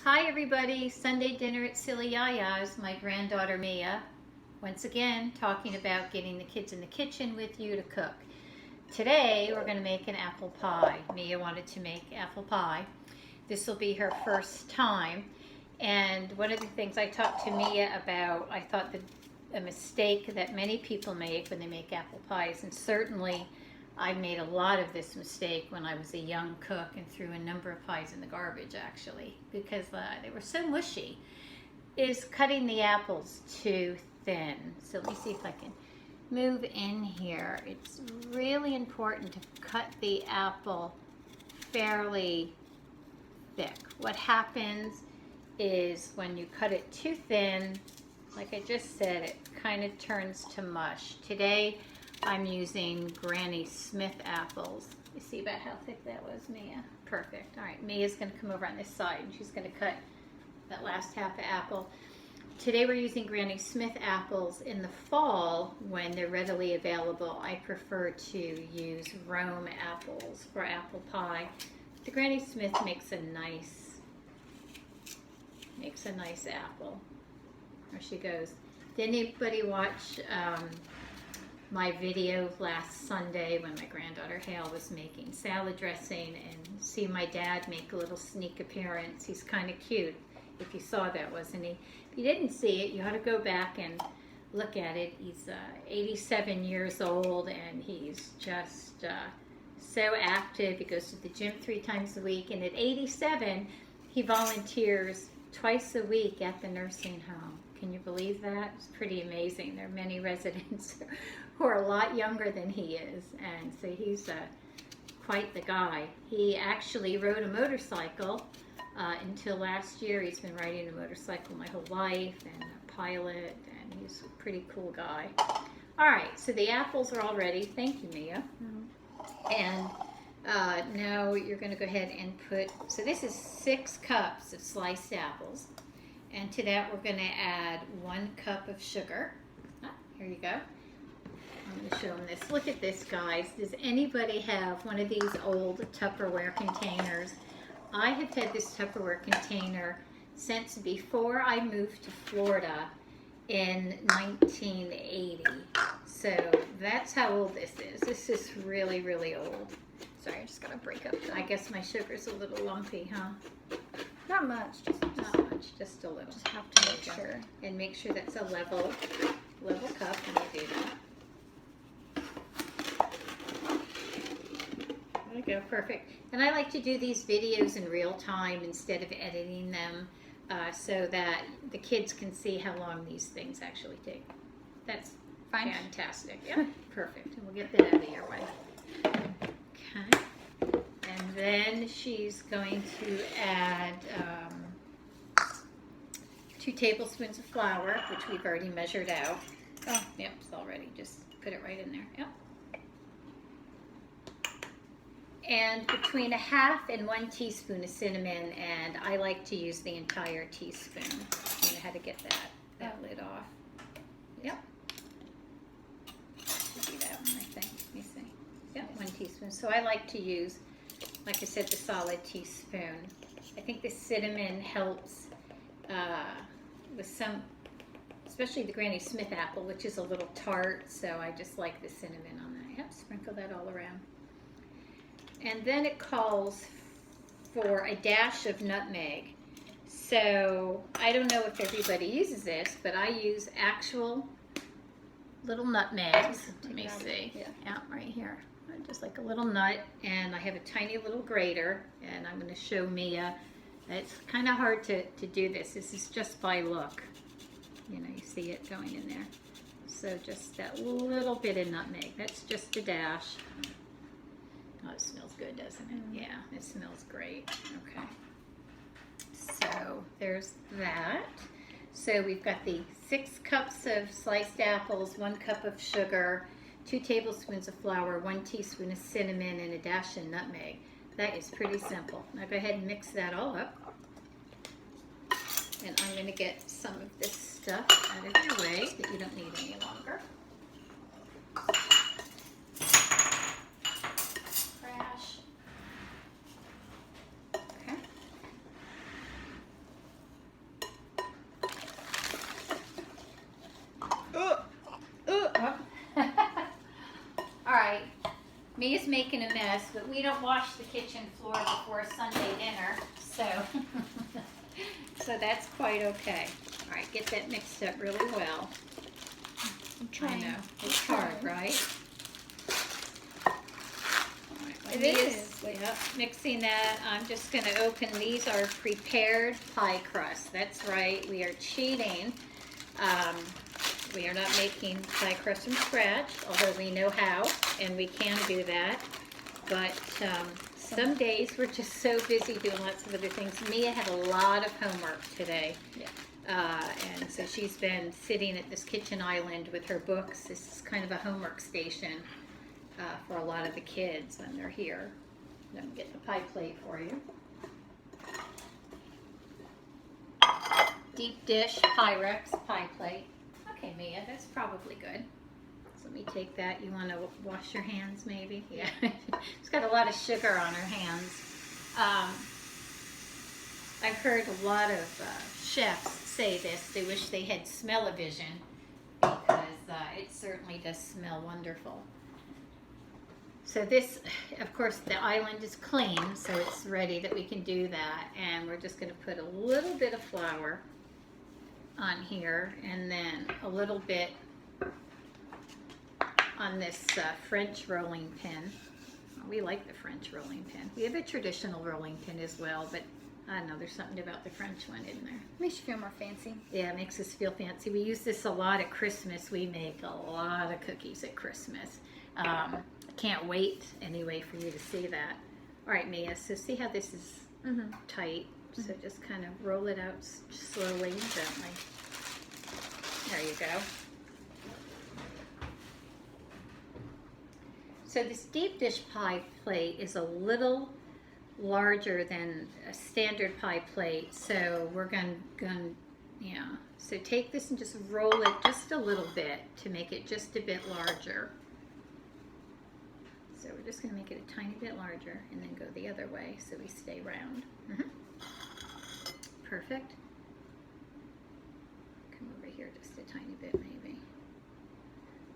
Hi everybody, Sunday dinner at Silly Yaya's. My granddaughter Mia, once again talking about getting the kids in the kitchen with you to cook. Today we're going to make an apple pie. Mia wanted to make apple pie. This will be her first time, and one of the things I talked to Mia about, I thought that a mistake that many people make when they make apple pies, and certainly I made a lot of this mistake when I was a young cook and threw a number of pies in the garbage actually because they were so mushy, is cutting the apples too thin. So let me see if I can move in here. It's really important to cut the apple fairly thick. What happens is when you cut it too thin, like I just said, it kind of turns to mush. Today I'm using Granny Smith apples. You see about how thick that was, Mia? Perfect. All right, Mia's going to come over on this side and she's going to cut that last half of apple. Today we're using Granny Smith apples. In the fall, when they're readily available, I prefer to use Rome apples for apple pie. The Granny Smith makes a nice apple. There she goes. Did anybody watch my video last Sunday when my granddaughter Hale was making salad dressing and see my dad make a little sneak appearance? He's kind of cute. If you saw that, wasn't he? If you didn't see it, you ought to go back and look at it. He's 87 years old and he's just so active. He goes to the gym 3 times a week, and at 87 he volunteers twice a week at the nursing home. Can you believe that? It's pretty amazing. There are many residents who are a lot younger than he is, and so he's quite the guy. He actually rode a motorcycle until last year. He's been riding a motorcycle my whole life, and a pilot, and he's a pretty cool guy. All right, so the apples are all ready. Thank you, Mia. And now you're going to go ahead and put, so this is 6 cups of sliced apples. And to that, we're going to add 1 cup of sugar. Here you go. I'm going to show them this. Look at this, guys. Does anybody have one of these old Tupperware containers? I have had this Tupperware container since before I moved to Florida in 1980. So that's how old this is. This is really, really old. Sorry, I just got to break up. I guess my sugar's a little lumpy, huh? Not much, Not much, just a little. Just have to make sure. And make sure that's a level cup when you do that. There you go, perfect. And I like to do these videos in real time instead of editing them so that the kids can see how long these things actually take. That's fine. Fantastic. Yep, perfect. And we'll get that out of your way. Okay. And then she's going to add 2 tablespoons of flour, which we've already measured out. Oh, yep, it's all ready. Just put it right in there. Yep. And between 1/2 and 1 teaspoon of cinnamon, and I like to use the entire teaspoon. You know how to get that lid off. Yep. Should be that one, I think. Let me see. Yep, 1 teaspoon. So I like to use, like I said, the solid teaspoon. I think the cinnamon helps with some, especially the Granny Smith apple, which is a little tart, so I just like the cinnamon on that. Yep, sprinkle that all around. And then it calls for a dash of nutmeg. So I don't know if everybody uses this, but I use actual little nutmegs. Let me see. Yeah, right here. Just like a little nut, and I have a tiny little grater, and I'm going to show Mia. It's kind of hard to do this. This is just by look. You know, you see it going in there. So just that little bit of nutmeg. That's just a dash. Oh, it smells good, doesn't it? Yeah, it smells great. Okay. So there's that. So we've got the 6 cups of sliced apples, 1 cup of sugar, 2 tablespoons of flour, 1 teaspoon of cinnamon, and a dash of nutmeg. That is pretty simple. Now go ahead and mix that all up. And I'm going to get some of this stuff out of your way that you don't need any longer. Crash. Okay. Mia's making a mess, but we don't wash the kitchen floor before Sunday dinner, so so that's quite okay. All right, get that mixed up really well. I'm trying. I know, it's hard, right? All right, It Mia's- is. Like, Yep, mixing that. I'm just going to open. These are prepared pie crusts. That's right. We are cheating. We are not making pie crust from scratch, although we know how, and we can do that. But some days we're just so busy doing lots of other things. Mia had a lot of homework today. Yeah. And so she's been sitting at this kitchen island with her books. This is kind of a homework station for a lot of the kids when they're here. Let me get the pie plate for you. Deep dish Pyrex pie plate. Okay, Mia, that's probably good. So let me take that. You want to wash your hands maybe? Yeah. She's got a lot of sugar on her hands. I've heard a lot of chefs say this. They wish they had smell-o-vision because it certainly does smell wonderful. So this, of course, the island is clean, so it's ready that we can do that. And we're just going to put a little bit of flour on here, and then a little bit on this French rolling pin. We like the French rolling pin. We have a traditional rolling pin as well, but I don't know, there's something about the French one, isn't there? makes you feel more fancy. Yeah, it makes us feel fancy. We use this a lot at Christmas. We make a lot of cookies at Christmas. I can't wait, anyway, for you to see that. All right, Mia, so see how this is tight? So just kind of roll it out slowly and gently. There you go. So this deep dish pie plate is a little larger than a standard pie plate, so we're going yeah. So take this and just roll it just a little bit to make it just a bit larger. So we're just going to make it a tiny bit larger and then go the other way so we stay round. Perfect. Come over here just a tiny bit maybe.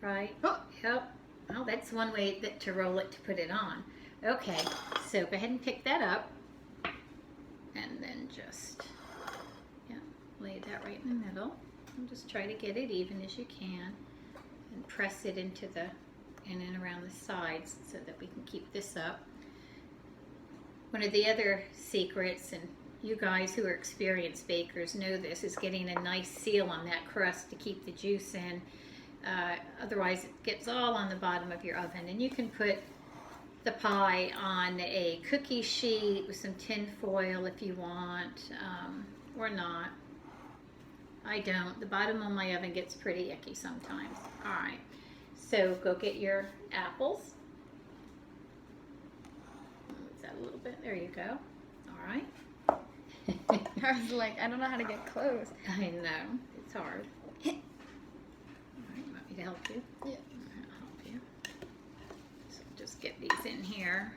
Right? Oh. Yep. Well, that's one way to roll it to put it on. Okay, so go ahead and pick that up and then just lay that right in the middle and just try to get it even as you can and press it into the in and around the sides so that we can keep this up. One of the other secrets, and you guys who are experienced bakers know this, is getting a nice seal on that crust to keep the juice in. Otherwise it gets all on the bottom of your oven. And you can put the pie on a cookie sheet with some tin foil if you want, or not. I don't. The bottom of my oven gets pretty icky sometimes. All right. So go get your apples. Move that a little bit. There you go. All right. I was like, I don't know how to get close. I know. It's hard. All right. You want me to help you? Yeah. I'll help you. So just get these in here.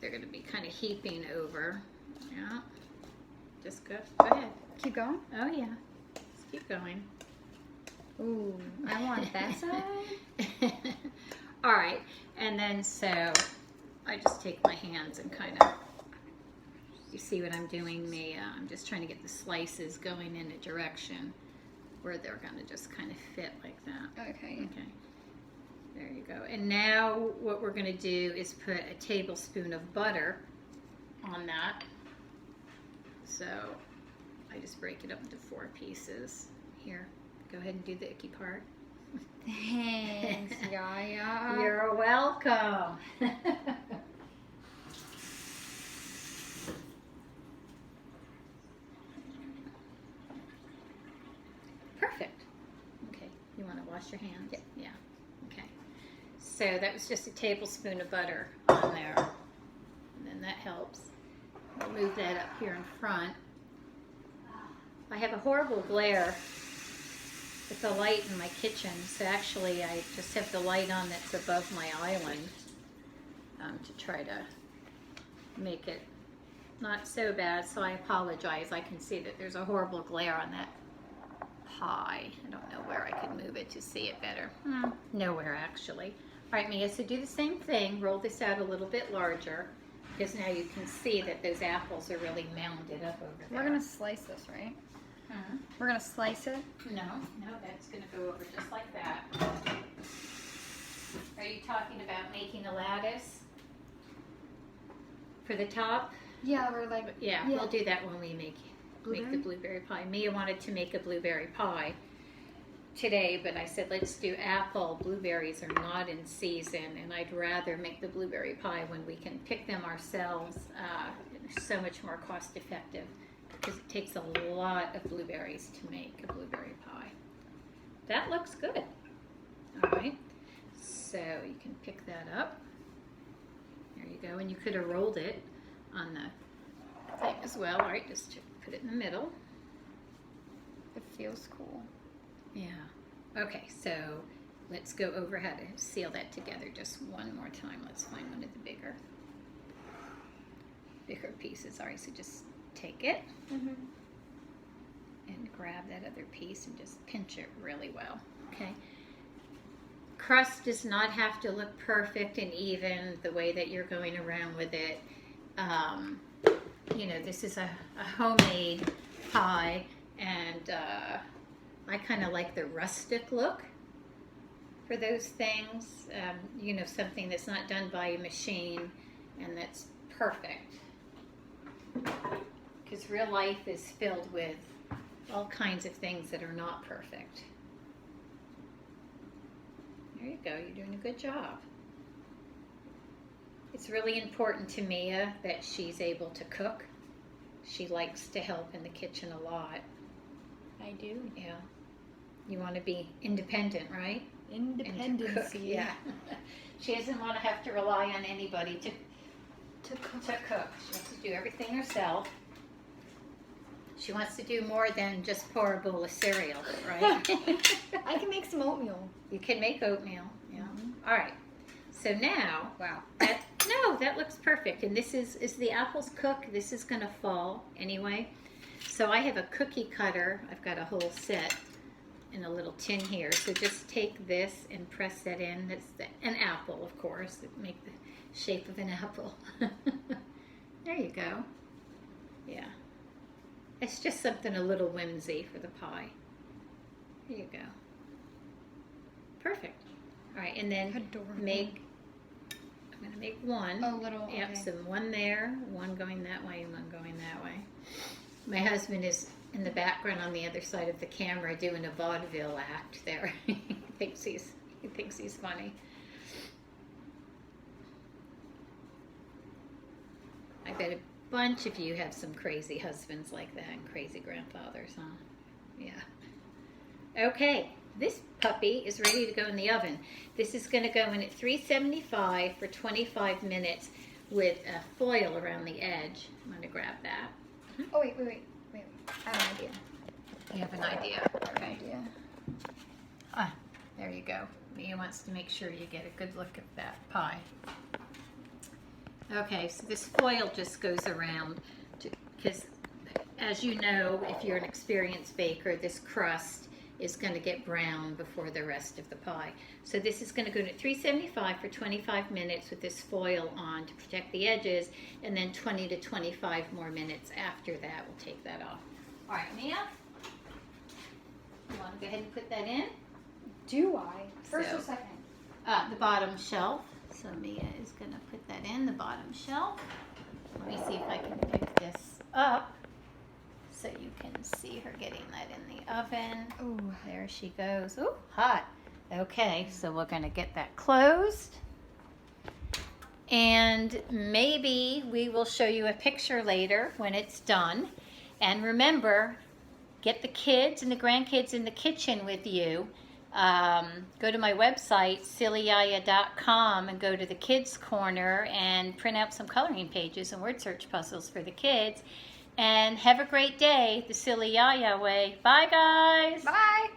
They're going to be kind of heaping over. Yeah. Just go ahead. Keep going? Oh, yeah. Just keep going. Ooh, I want that side. All right, and then so I just take my hands and kind of, you see what I'm doing, Mia? I'm just trying to get the slices going in a direction where they're going to just kind of fit like that. Okay. Okay, there you go. And now what we're going to do is put a tablespoon of butter on that. So I just break it up into 4 pieces. Here, go ahead and do the icky part. Thanks, Yaya. You're welcome. Perfect. Okay, you want to wash your hands? Yeah. Yeah. Okay. So that was just a tablespoon of butter on there. And then that helps. I'll move that up here in front. I have a horrible glare with the light in my kitchen, so actually I just have the light on that's above my island to try to make it not so bad, so I apologize. I can see that there's a horrible glare on that pie. I don't know where I could move it to see it better. Nowhere, actually. All right, Mia, so do the same thing. Roll this out a little bit larger because now you can see that those apples are really mounded up over there. We're gonna slice this, right? Hmm? We're gonna slice it. No, that's going to go over just like that. Are you talking about making a lattice for the top? Yeah, we're like. Yeah, Yeah. we'll do that when we make the Blueberry? blueberry pie. Mia wanted to make a blueberry pie today, but I said let's do apple. Blueberries are not in season, and I'd rather make the blueberry pie when we can pick them ourselves. It's so much more cost effective because it takes a lot of blueberries to make a blueberry pie. That looks good. All right, so you can pick that up. There you go, and you could have rolled it on the thing as well. All right, just put it in the middle. It feels cool. Yeah. Okay, so let's go over how to seal that together just one more time. Let's find one of the bigger pieces. All right, so just take it Mm-hmm. and grab that other piece and just pinch it really well. Okay. Crust does not have to look perfect and even the way that you're going around with it. You know, this is a homemade pie, and I kind of like the rustic look for those things. You know, something that's not done by a machine and that's perfect. Because real life is filled with all kinds of things that are not perfect. There you go, you're doing a good job. It's really important to Mia that she's able to cook. She likes to help in the kitchen a lot. I do. Yeah. You want to be independent, right? And to cook, Independency. yeah. She doesn't want to have to rely on anybody to cook. She wants to do everything herself. She wants to do more than just pour a bowl of cereal, right? I can make some oatmeal. You can make oatmeal, yeah. Mhm. All right. So now, Wow. that looks perfect. And this is the apples cooked. This is going to fall anyway. So I have a cookie cutter. I've got a whole set in a little tin here. So just take this and press that in. That's an apple, of course. Make the shape of an apple. There you go. Yeah. It's just something a little whimsy for the pie. Here you go. Perfect. All right, and then Adorable. I'm going to make one. Oh, little. Yep, Okay. so one there, one going that way, and one going that way. My husband is in the background on the other side of the camera doing a vaudeville act there. He thinks he's funny. I bet a bunch of you have some crazy husbands like that and crazy grandfathers, huh? Yeah. Okay, this puppy is ready to go in the oven. This is going to go in at 375 for 25 minutes with a foil around the edge. I'm going to grab that. Oh, wait. I have an idea. You have an idea? I have an Okay. idea. Ah, there you go. Mia wants to make sure you get a good look at that pie. Okay, so this foil just goes around because, as you know, if you're an experienced baker, this crust is going to get brown before the rest of the pie. So this is going to go to 375 for 25 minutes with this foil on to protect the edges, and then 20 to 25 more minutes after that. We'll take that off. All right, Mia, you want to go ahead and put that in? Do I? First So- or second? The bottom shelf. So Mia is going to put that in the bottom shelf. Let me see if I can pick this up so you can see her getting that in the oven. Oh. There she goes. Ooh, hot. Okay, so we're going to get that closed. And maybe we will show you a picture later when it's done. And remember, get the kids and the grandkids in the kitchen with you. Go to my website, sillyyaya.com, and go to the kids corner and print out some coloring pages and word search puzzles for the kids. And have a great day the Silly Yaya way. Bye, guys. Bye.